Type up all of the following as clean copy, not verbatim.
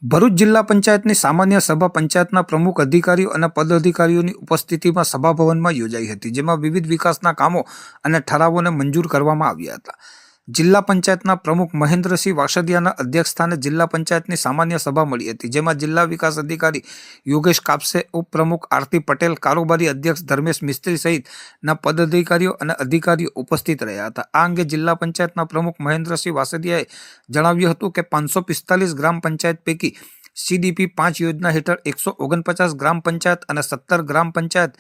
ભરૂચ જિલ્લા પંચાયતની સામાન્ય સભા પંચાયતના પ્રમુખ અધિકારીઓ અને પદાધિકારીઓની ઉપસ્થિતિમાં સભાભવનમાં યોજાઈ હતી, જેમાં વિવિધ વિકાસના કામો અને ઠરાવોને મંજૂર કરવામાં આવ્યા હતા. જિલ્લા પંચાયતના પ્રમુખ મહેન્દ્રસિંહ વાસદિયાના અધ્યક્ષસ્થાને જિલ્લા પંચાયતની સામાન્ય સભા મળી હતી, જેમાં જિલ્લા વિકાસ અધિકારી યોગેશ કાપસે, ઉપપ્રમુખ આરતી પટેલ, કારોબારી અધ્યક્ષ ધર્મેશ મિસ્ત્રી સહિતના પદાધિકારીઓ અને અધિકારીઓ ઉપસ્થિત રહ્યા હતા. આ અંગે જિલ્લા પંચાયતના પ્રમુખ મહેન્દ્રસિંહ વાસદિયાએ જણાવ્યું હતું કે 545 ગ્રામ પંચાયત પૈકી CDP 5 યોજના હેઠળ 149 ગ્રામ પંચાયત અને 17 ગ્રામ પંચાયત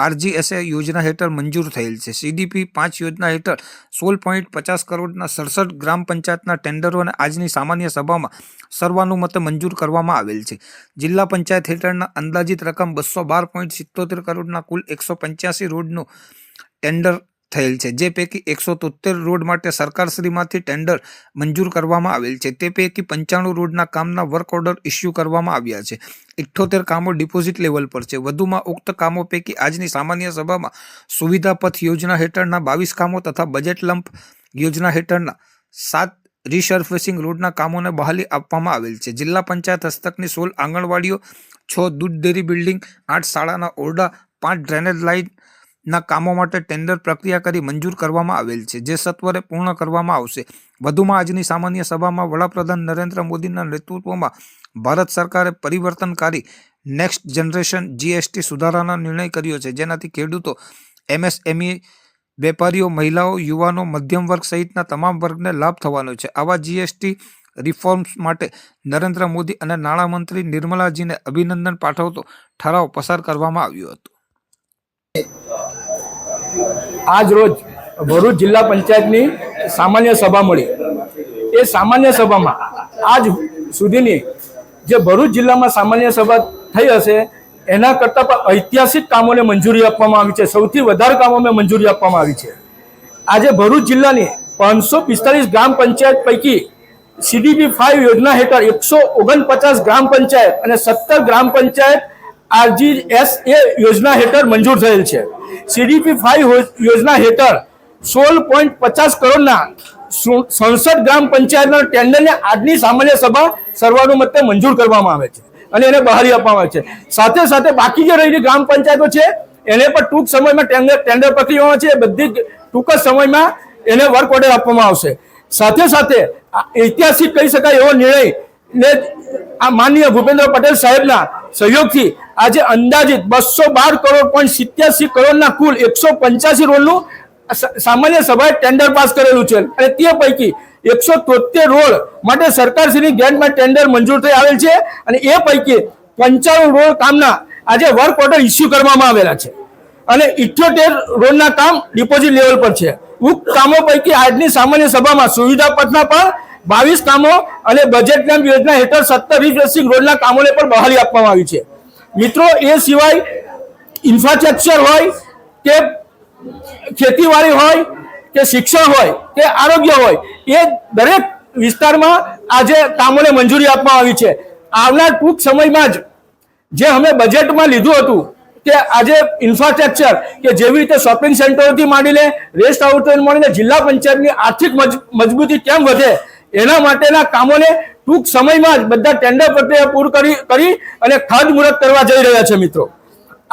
RGSA યોજના હેઠળ મંજૂર થયેલ છે. CDP 5 યોજના હેઠળ 16.50 કરોડના 67 ગ્રામ પંચાયતના ટેન્ડરોને આજની સામાન્ય સભામાં સર્વાનુમતે મંજૂર કરવામાં આવેલ છે. જિલ્લા પંચાયત હેઠળના અંદાજિત રકમ 212.77 કરોડના કુલ 185 રોડનું ટેન્ડર થયેલ છે, જે પૈકી 173 રોડ માટે સરકારશ્રીમાંથી ટેન્ડર મંજૂર કરવામાં આવેલ છે. તે પૈકી 95 રોડના કામના વર્ક ઓર્ડર ઇસ્યુ કરવામાં આવ્યા છે. 78 કામો ડિપોઝિટ લેવલ પર છે. વધુમાં ઉક્ત કામો પૈકી આજની સામાન્ય સભામાં સુવિધા પથ યોજના હેઠળના 22 કામો તથા બજેટ લંપ યોજના હેઠળના 7 રીસર્ફેસિંગ રોડના કામોને બહાલી આપવામાં આવેલ છે. જિલ્લા પંચાયત હસ્તકની 16 આંગણવાડીઓ, 6 દૂધ ડેરી બિલ્ડિંગ, 8 શાળાના ઓરડા, 5 ડ્રેનેજ લાઇન ના કામો માટે ટેન્ડર પ્રક્રિયા કરી મંજૂર કરવામાં આવેલ છે, જે સત્વરે પૂર્ણ કરવામાં આવશે. વધુમાં આજની સામાન્ય સભામાં વડાપ્રધાન નરેન્દ્ર મોદીના નેતૃત્વમાં ભારત સરકારે પરિવર્તનકારી નેક્સ્ટ જનરેશન GST સુધારાનો નિર્ણય કર્યો છે, જેનાથી ખેડૂતો, MSME, વેપારીઓ, મહિલાઓ, યુવાનો, મધ્યમ વર્ગ સહિતના તમામ વર્ગને લાભ થવાનો છે. આવા GST રિફોર્મ્સ માટે નરેન્દ્ર મોદી અને નાણામંત્રી નિર્મલાજીને અભિનંદન પાઠવતો ઠરાવ પસાર કરવામાં આવ્યો હતો. આજ રોજ ભરૂચ જિલ્લા પંચાયતની સામાન્ય સભા મળી. એ સામાન્ય સભામાં આજ સુધીની જે ભરૂચ જિલ્લામાં સામાન્ય સભા થઈ હશે એના કરતાં પણ ઐતિહાસિક કામોને મંજૂરી આપવામાં આવી છે. સૌથી વધારે કામોને મંજૂરી આપવામાં આવી છે. આજે ભરૂચ જિલ્લાની 545 ગ્રામ પંચાયત પૈકી CDP 5 યોજના હેઠળ 149 ગ્રામ પંચાયત અને 17 ગ્રામ પંચાયત RGSA યોજના હેઠળ મંજૂર થયેલ છે. CDP 5 યોજના હેઠળ 16.50 કરોડના 67 ગ્રામ પંચાયતના ટેન્ડરને આજની સામાન્ય સભા સર્વાનુમતે મંજૂર કરવામાં આવે છે અને એને બહાલી આપવામાં આવે છે. સાથે સાથે બાકી જે રહેલી ગ્રામ પંચાયતો છે એને પણ ટૂંક સમયમાં ટેન્ડર પ્રક્રિયામાં છે. બધી ટૂંક જ સમયમાં એને વર્ક ઓર્ડર આપવામાં આવશે. સાથે સાથે ઐતિહાસિક કહી શકાય એવો નિર્ણય ને આ માનનીય ભૂપેન્દ્ર પટેલ સાહેબના સહયોગથી આજે અંદાજિત 212.87 કરોડના કુલ 185 રોડનું સામાન્ય સભાએ ટેન્ડર પાસ કરેલું છે અને તે પૈકી 173 રોડ માટે સરકારશ્રીની ગ્રાન્ટમાં ટેન્ડર મંજૂર થઈ આવેલ છે અને એ પૈકી 95 રોડ કામના આજે વર્ક ઓર્ડર ઇસ્યુ કરવામાં આવેલા છે અને 78 રોડના કામ ડિપોઝિટ લેવલ પર છે. ઉક્ત કામો પૈકી આજની સામાન્ય સભામાં સુવિધા પથના પણ 22 કામો અને બજેટ લેમ્પ યોજના હેઠળ 17 રીસર્ફેસિંગ રોડના કામોને પણ બહાલી આપવામાં આવી છે. મિત્રો, એ સિવાય ઇન્ફ્રાસ્ટ્રક્ચર હોય કે ખેતીવાડી હોય કે શિક્ષણ હોય કે આરોગ્ય હોય, એ દરેક વિસ્તારમાં આજે કામોને મંજૂરી આપવામાં આવી છે. આવનાર ટૂંક સમયમાં જ જે અમે બજેટમાં લીધું હતું કે આજે ઇન્ફ્રાસ્ટ્રક્ચર કે જેવી રીતે શોપિંગ સેન્ટરોથી માંડીને રેસ્ટ હાઉસથી માંડીને જિલ્લા પંચાયતની આર્થિક મજબૂતી કેમ વધે એના માટેના કામોને ટૂંક સમયમાં જ બધા ટેન્ડર પ્રક્રિયા પૂર્ણ કરી અને ખાતમુહૂર્ત કરવા જઈ રહ્યા છે. મિત્રો,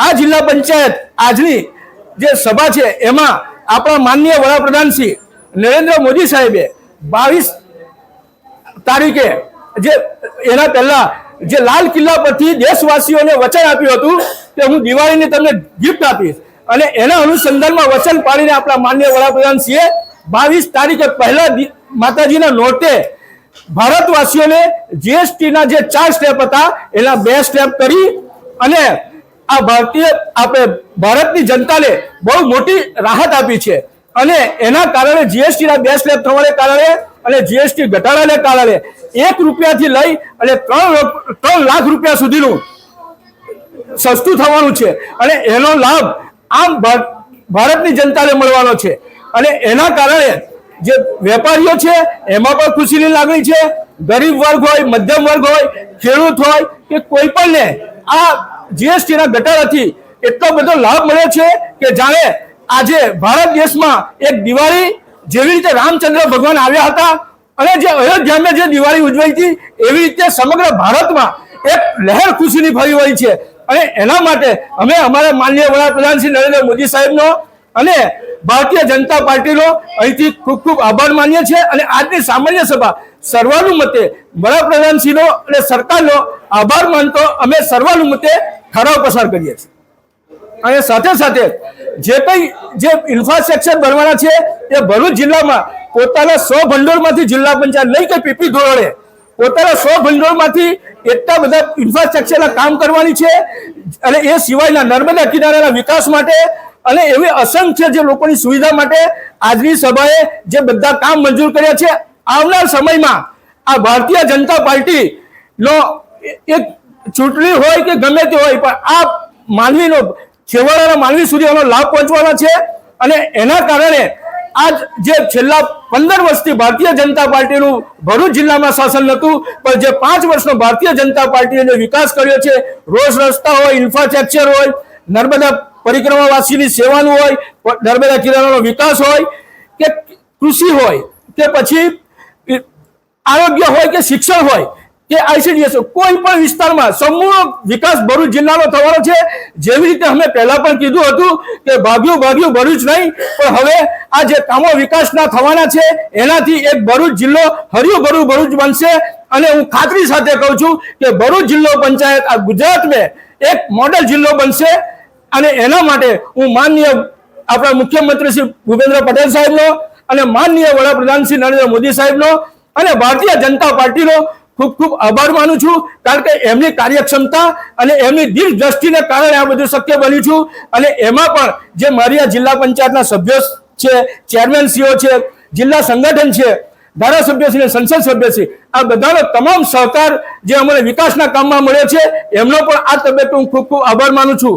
આ જિલ્લા પંચાયત આજની જે સભા છે એમાં આપણા માનનીય વડાપ્રધાન શ્રી નરેન્દ્ર મોદી સાહેબે 22 તારીખે જે એના પહેલા જે લાલ કિલ્લા પરથી દેશવાસીઓને વચન આપ્યું હતું કે હું દિવાળીની તમને ગિફ્ટ આપીશ અને એના અનુસંધાનમાં વચન પાડીને આપણા માનનીય વડાપ્રધાન શ્રીએ 22 તારીખે પહેલા માતાજીના નોરતે ભારતવાસીઓને GSTના જે 4 સ્ટેપ હતા એના 2 સ્ટેપ કરી અને આ ભારતની જનતાને બહુ મોટી રાહત આપી છે અને એના કારણે GSTના 2 સ્ટેપ થવાને કારણે અને GST ઘટાડાને કારણે 1 રૂપિયાથી લઈ અને 3 લાખ રૂપિયા સુધીનું સસ્તું થવાનું છે અને એનો લાભ આમ ભારતની જનતાને મળવાનો છે અને એના કારણે જે વેપારીઓ છે એમાં પણ ખુશીની લાગણી છે. ગરીબ વર્ગ હોય, મધ્યમ વર્ગ હોય, ખેડૂત હોય કે કોઈ પણને આ GSTના ઘટાડાથી એટલો બધો લાભ મળ્યો છે કે જાણે આજે ભારત દેશમાં એક દિવાળી જેવી રીતે રામચંદ્ર ભગવાન આવ્યા હતા અને જે અયોધ્યામાં જે દિવાળી ઉજવાઈ હતી એવી રીતે સમગ્ર ભારતમાં એક લહેર ખુશીની ફરી વળી છે. અને એના માટે અમે અમારા માનનીય વડાપ્રધાન શ્રી નરેન્દ્ર મોદી સાહેબનો અને ભારતીય જનતા પાર્ટીનો અહીંથી ખૂબ ખૂબ આભાર માનીએ છીએ. અને આજની સામાન્ય સભા સર્વાનુમતે વડાપ્રધાનશ્રીનો અને સરકારનો આભાર માનતો અમે સર્વાનુમતે ઠરાવ પસાર કરીએ છીએ. અને સાથે સાથે જે કંઈ જે ઇન્ફ્રાસ્ટ્રક્ચર બનવાના છે એ ભરૂચ જિલ્લામાં પોતાના 100 ભંડોળમાંથી જિલ્લા પંચાયત નહીં કે પીપી ધોરણે પોતાના 100 ભંડોળમાંથી એટલા બધા ઇન્ફ્રાસ્ટ્રક્ચરના કામ કરવાની છે. અને એ સિવાયના નર્મદા કિનારાના વિકાસ માટે અને એવી અસંખ્ય જે લોકોની સુવિધા માટે આજની સભાએ જે બધા કામ મંજૂર કર્યા છે. આવનાર સમયમાં આ ભારતીય જનતા પાર્ટીનો એક ચૂંટણી હોય કે ગમે તે હોય પણ આ માનવીનો છેવાડાના માનવી સુધી એનો લાભ પહોંચવાનો છે. અને એના કારણે આજ જે છેલ્લા 15 વર્ષથી ભારતીય જનતા પાર્ટીનું ભરૂચ જિલ્લામાં શાસન હતું પણ જે 5 વર્ષનો ભારતીય જનતા પાર્ટીએ જે વિકાસ કર્યો છે, રોડ રસ્તા હોય, ઇન્ફ્રાસ્ટ્રક્ચર હોય, નર્મદા પરિક્રમાવાસીની સેવાનું હોય, નર્મદા કિનારાનો વિકાસ હોય કે કૃષિ હોય કે પછી આરોગ્ય હોય કે શિક્ષણ હોય કે આઈસીડીએસ કોઈ પણ વિસ્તારમાં સંપૂર્ણ વિકાસ ભરૂચ જિલ્લાનો થવાનો છે. જેવી રીતે અમે પહેલા પણ કીધું હતું કે ભાગ્યું ભરૂચ નહીં પણ હવે આ જે કામો વિકાસના થવાના છે એનાથી એક ભરૂચ જિલ્લો હર્યું ભરું ભરૂચ બનશે. અને હું ખાતરી સાથે કહું છું કે ભરૂચ જિલ્લો પંચાયત આ ગુજરાતમાં એક મોડેલ જિલ્લો બનશે. અને એના માટે હું માનનીય આપણા મુખ્યમંત્રી શ્રી ભૂપેન્દ્ર પટેલ સાહેબનો અને માનનીય વડાપ્રધાન શ્રી નરેન્દ્ર મોદી સાહેબનો અને ભારતીય જનતા પાર્ટીનો ખૂબ ખૂબ આભાર માનું છું. કારણ કે એમની કાર્યક્ષમતા અને એમની દીર્ઘદ્રષ્ટિને કારણે આ બધું શક્ય બન્યું છું. અને એમાં પણ જે મારી આ જિલ્લા પંચાયતના સભ્યો છે, ચેરમેનશ્રીઓ છે, જિલ્લા સંગઠન છે, ધારાસભ્યશ્રી અને સંસદ સભ્યશ્રી આ બધાનો તમામ સહકાર જે અમને વિકાસના કામમાં મળ્યો છે એમનો પણ આ તબક્કે હું ખૂબ ખૂબ આભાર માનું છું.